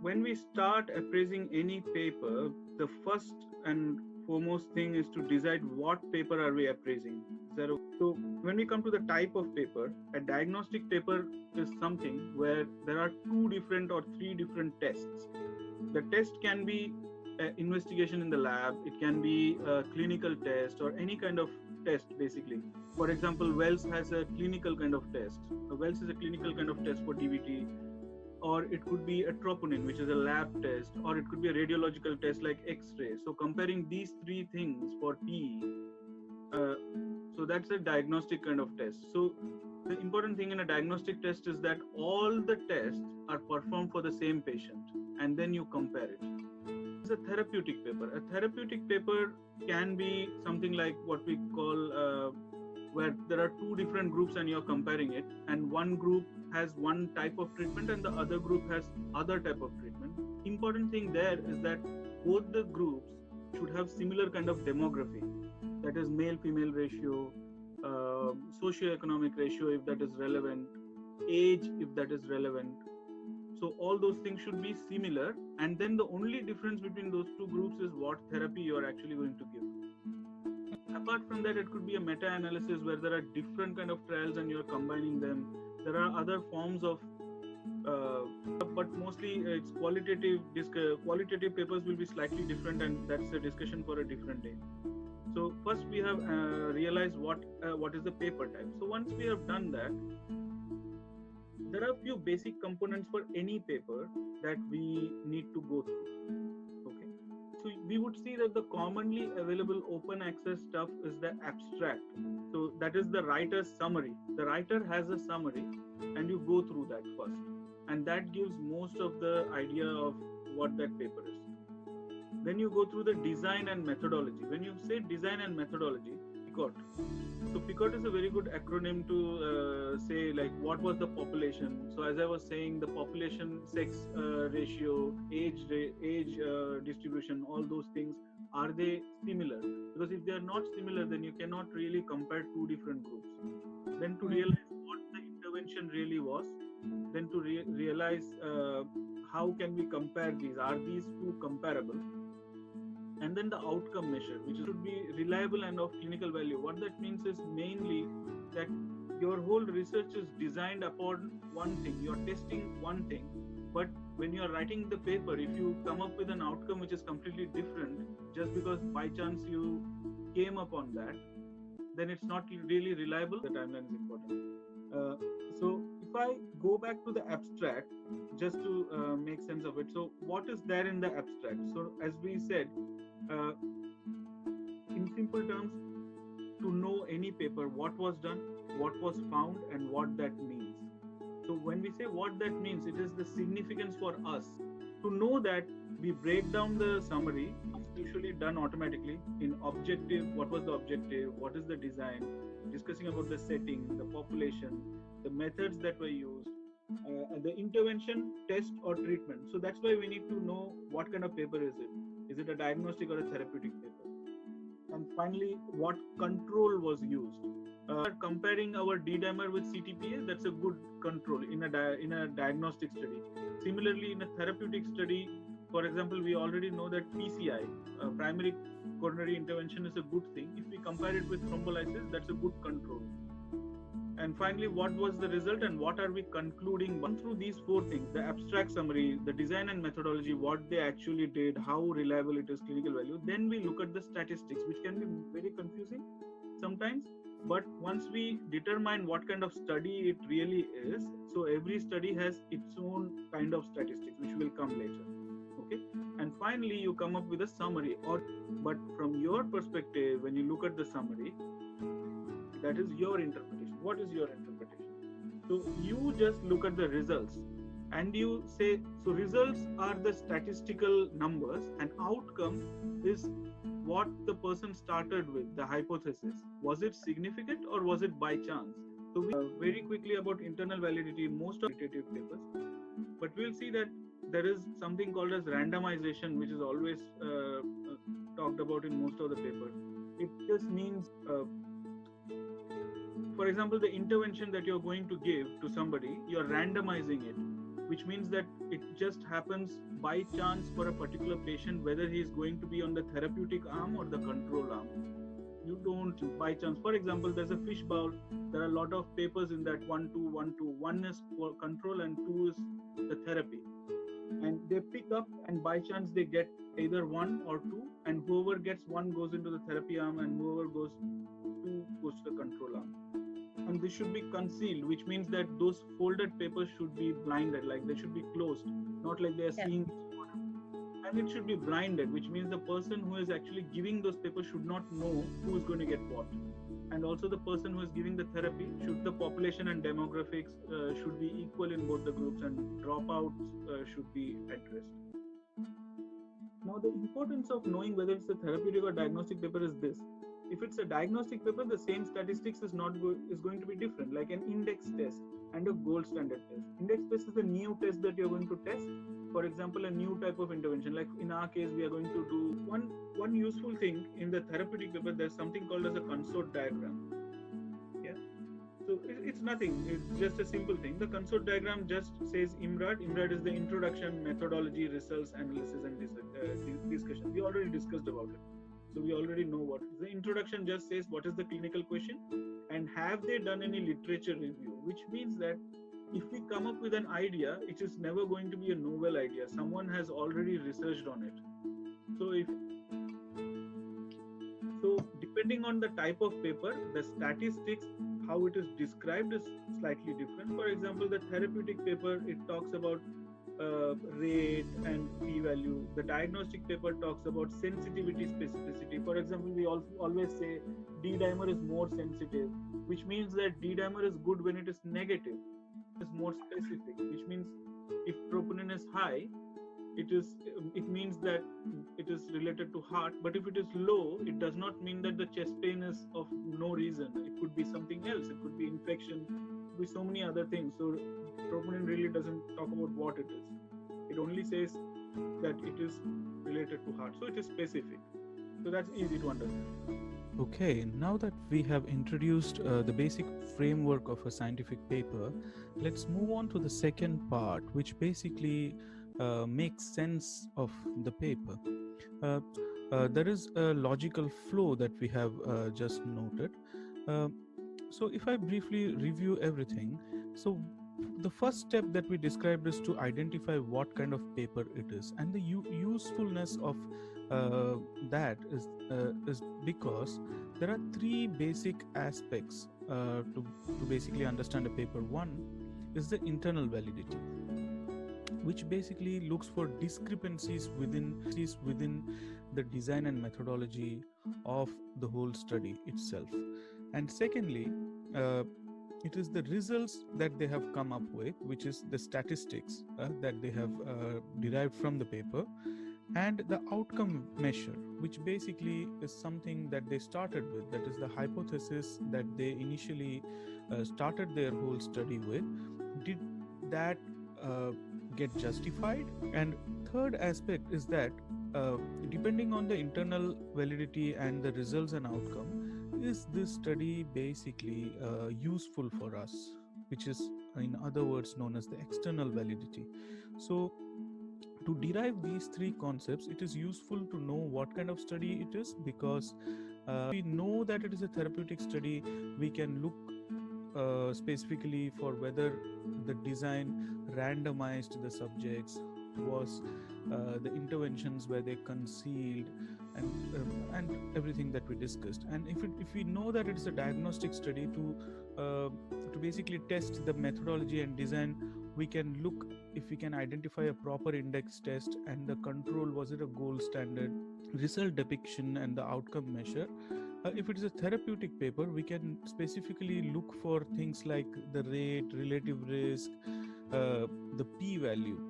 when we start appraising any paper, the first and foremost thing is to decide what paper are we appraising. So when we come to the type of paper, a diagnostic paper is something where there are two different or three different tests. The test can be investigation in the lab, it can be a clinical test or any kind of test basically. For example, Wells has a clinical kind of test. Wells is a clinical kind of test for DVT, or it could be a troponin, which is a lab test, or it could be a radiological test like X-ray. So comparing these three things for TE, so that's a diagnostic kind of test. So the important thing in a diagnostic test is that all the tests are performed for the same patient, and then you compare it. It's a therapeutic paper. A therapeutic paper can be something like what we call where there are two different groups and you're comparing it, and one group has one type of treatment and the other group has other type of treatment. Important thing there is that both the groups should have similar kind of demography, that is male-female ratio, socio-economic ratio if that is relevant, age if that is relevant. So all those things should be similar, and then the only difference between those two groups is what therapy you are actually going to give. Apart from that, it could be a meta-analysis where there are different kind of trials and you're combining them. There are other forms of, but mostly it's qualitative. Qualitative papers will be slightly different, and that's a discussion for a different day. So first we have realized what is the paper type. So once we have done that, there are a few basic components for any paper that we need to go through. Okay, so we would see that the commonly available open access stuff is the abstract. So that is the writer's summary. The writer has a summary, and you go through that first, and that gives most of the idea of what that paper is. Then you go through the design and methodology. When you say design and methodology, PICOT. So PICOT is a very good acronym to say like what was the population. So as I was saying, the population sex ratio, age distribution, all those things, are they similar? Because if they are not similar, then you cannot really compare two different groups. Then to realize what the intervention really was, then to realize how can we compare these? Are these two comparable? And then the outcome measure, which should be reliable and of clinical value. What that means is mainly that your whole research is designed upon one thing. You're testing one thing, but when you're writing the paper, if you come up with an outcome which is completely different, just because by chance you came upon that, then it's not really reliable. The timeline is important. So if I go back to the abstract, just to make sense of it. So what is there in the abstract? So as we said, in simple terms, to know any paper, what was done, what was found, and what that means. So when we say what that means, it is the significance for us. To know that, we break down the summary. It's usually done automatically in objective. What was the objective? What is the design? Discussing about the setting, the population, the methods that were used, the intervention, test, or treatment. So that's why we need to know what kind of paper is it. Is it a diagnostic or a therapeutic paper? And finally, what control was used? Comparing our D-dimer with CTPA, that's a good control in a diagnostic study. Similarly, in a therapeutic study, for example, we already know that PCI, primary coronary intervention, is a good thing. If we compare it with thrombolysis, that's a good control. And finally, what was the result and what are we concluding? One through these four things: the abstract summary, the design and methodology, what they actually did, how reliable it is, clinical value. Then we look at the statistics, which can be very confusing sometimes. But once we determine what kind of study it really is, so every study has its own kind of statistics, which will come later. Okay. And finally, you come up with a summary. But from your perspective, when you look at the summary, that is your interpretation. What is your interpretation? So you just look at the results and you say, so results are the statistical numbers and outcome is what the person started with, the hypothesis. Was it significant or was it by chance? So we very quickly about internal validity in most of the qualitative papers, but we'll see that there is something called as randomization, which is always talked about in most of the papers. It just means for example, the intervention that you're going to give to somebody, you're randomizing it which means that it just happens by chance for a particular patient whether he is going to be on the therapeutic arm or the control arm. You don't by chance. For example, there's a fish bowl. There are a lot of papers in that 1, 2, 1, 2. 1 is for control and 2 is the therapy. And they pick up, and by chance they get either 1 or 2, and whoever gets 1 goes into the therapy arm, and whoever goes 2 goes to the control arm. And this should be concealed, which means that those folded papers should be blinded, like they should be closed, not like they are seeing. And it should be blinded, which means the person who is actually giving those papers should not know who is going to get what. And also the person who is giving the therapy, should the population and demographics should be equal in both the groups, and dropouts should be addressed. Now, the importance of knowing whether it's a therapeutic or diagnostic paper is this. If it's a diagnostic paper, the same statistics is going to be different, like an index test and a gold standard test. Index test is a new test that you're going to test. For example, a new type of intervention. Like in our case, we are going to do one useful thing in the therapeutic paper. There's something called as a consort diagram. Yeah. So it's nothing. It's just a simple thing. The consort diagram just says IMRAD. IMRAD is the introduction, methodology, results, analysis, and discussion. We already discussed about it. So we already know what the introduction just says. What is the clinical question, and have they done any literature review? Which means that if we come up with an idea, it is never going to be a novel idea. Someone has already researched on it. So depending on the type of paper, the statistics, how it is described is slightly different. For example, the therapeutic paper, it talks about rate and p-value. The diagnostic paper talks about sensitivity, specificity. For example, we always say D-dimer is more sensitive, which means that D-dimer is good when it is negative. Is more specific, which means if troponin is high, it means that it is related to heart. But if it is low, it does not mean that the chest pain is of no reason. It could be something else. It could be infection. It could be so many other things. So troponin really doesn't talk about what it is. It only says that it is related to heart. So it is specific. So that's easy to understand. Okay, now that we have introduced the basic framework of a scientific paper, let's move on to the second part, which basically makes sense of the paper. There is a logical flow that we have just noted. So if I briefly review everything, so the first step that we described is to identify what kind of paper it is, and the usefulness of that is because there are three basic aspects to basically understand a paper. One is the internal validity, which basically looks for discrepancies within the design and methodology of the whole study itself. And secondly, it is the results that they have come up with, which is the statistics that they have derived from the paper, and the outcome measure, which basically is something that they started with, that is the hypothesis that they initially started their whole study with. Did that get justified? And third aspect is that depending on the internal validity and the results and outcome, is this study basically useful for us, which is in other words known as the external validity. So to derive these three concepts, it is useful to know what kind of study it is, because we know that it is a therapeutic study. We can look specifically for whether the design randomized the subjects, was the interventions were they concealed, and everything that we discussed. And if we know that it is a diagnostic study, to basically test the methodology and design, we can look if we can identify a proper index test, and the control, was it a gold standard, result depiction, and the outcome measure. If it is a therapeutic paper, we can specifically look for things like the rate, relative risk, the p-value.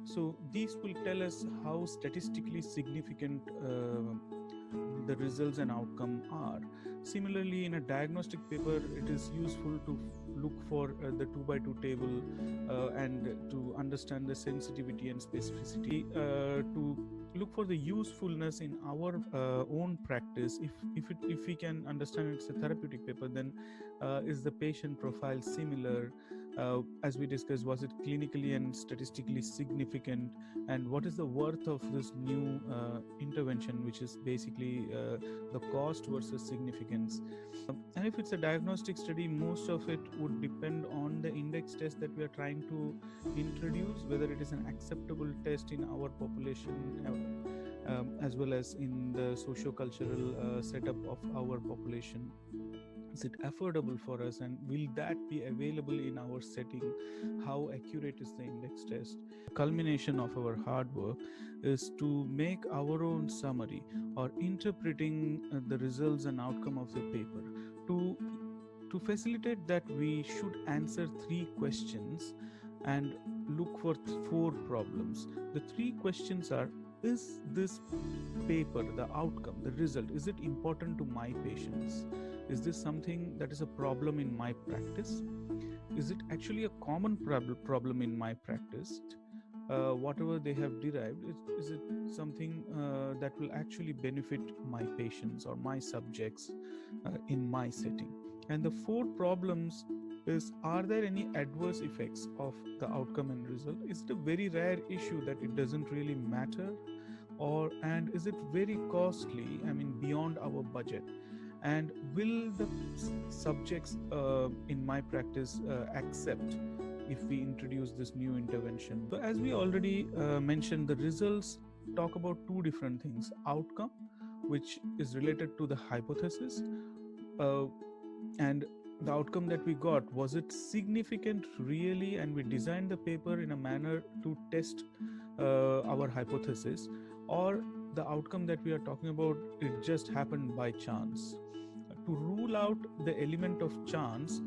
So these will tell us how statistically significant the results and outcome are. Similarly, in a diagnostic paper, it is useful to look for the 2x2 table and to understand the sensitivity and specificity, to look for the usefulness in our own practice. If we can understand it's a therapeutic paper, then is the patient profile similar? As we discussed, was it clinically and statistically significant, and what is the worth of this new intervention, which is basically the cost versus significance. And if it's a diagnostic study, most of it would depend on the index test that we are trying to introduce, whether it is an acceptable test in our population, as well as in the socio-cultural setup of our population. Is it affordable for us, and will that be available in our setting? How accurate is the index test? The culmination of our hard work is to make our own summary or interpreting the results and outcome of the paper. To facilitate that, we should answer 3 questions and look for 4 problems. The 3 questions are: is this paper, the outcome, the result, is it important to my patients? Is this something that is a problem in my practice? Is it actually a common problem in my practice? Whatever they have derived, is it something that will actually benefit my patients or my subjects in my setting? And the 4 problems is: are there any adverse effects of the outcome and result? Is it a very rare issue that it doesn't really matter? And is it very costly, I mean beyond our budget? And will the subjects in my practice accept if we introduce this new intervention? So as we already mentioned, the results talk about 2 different things: outcome, which is related to the hypothesis, and the outcome that we got, was it significant really, and we designed the paper in a manner to test our hypothesis, or the outcome that we are talking about, it just happened by chance. To rule out the element of chance,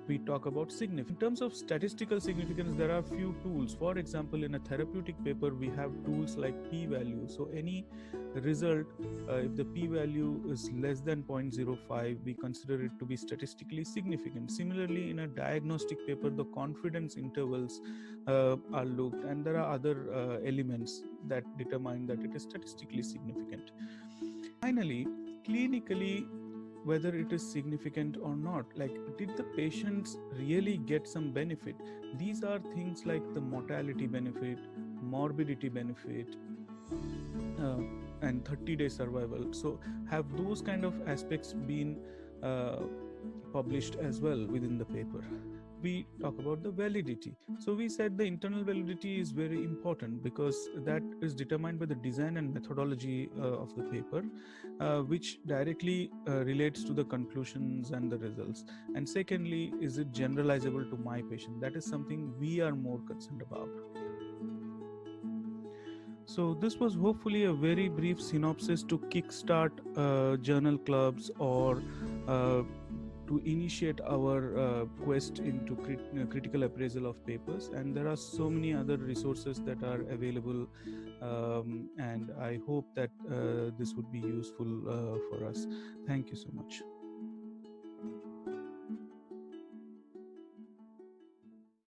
we talk about significance. In terms of statistical significance, there are few tools. For example, in a therapeutic paper, we have tools like p-value. So any result, if the p-value is less than 0.05, we consider it to be statistically significant. Similarly, in a diagnostic paper, the confidence intervals are looked, and there are other elements that determine that it is statistically significant. Finally, clinically, whether it is significant or not, like, did the patients really get some benefit? These are things like the mortality benefit, morbidity benefit, and 30-day survival. So have those kind of aspects been published as well within the paper? We talk about the validity. So we said the internal validity is very important because that is determined by the design and methodology of the paper, which directly relates to the conclusions and the results. And secondly, is it generalizable to my patient? That is something we are more concerned about. So this was hopefully a very brief synopsis to kickstart journal clubs, or to initiate our quest into critical appraisal of papers. And there are so many other resources that are available, and I hope that this would be useful for us. Thank you so much.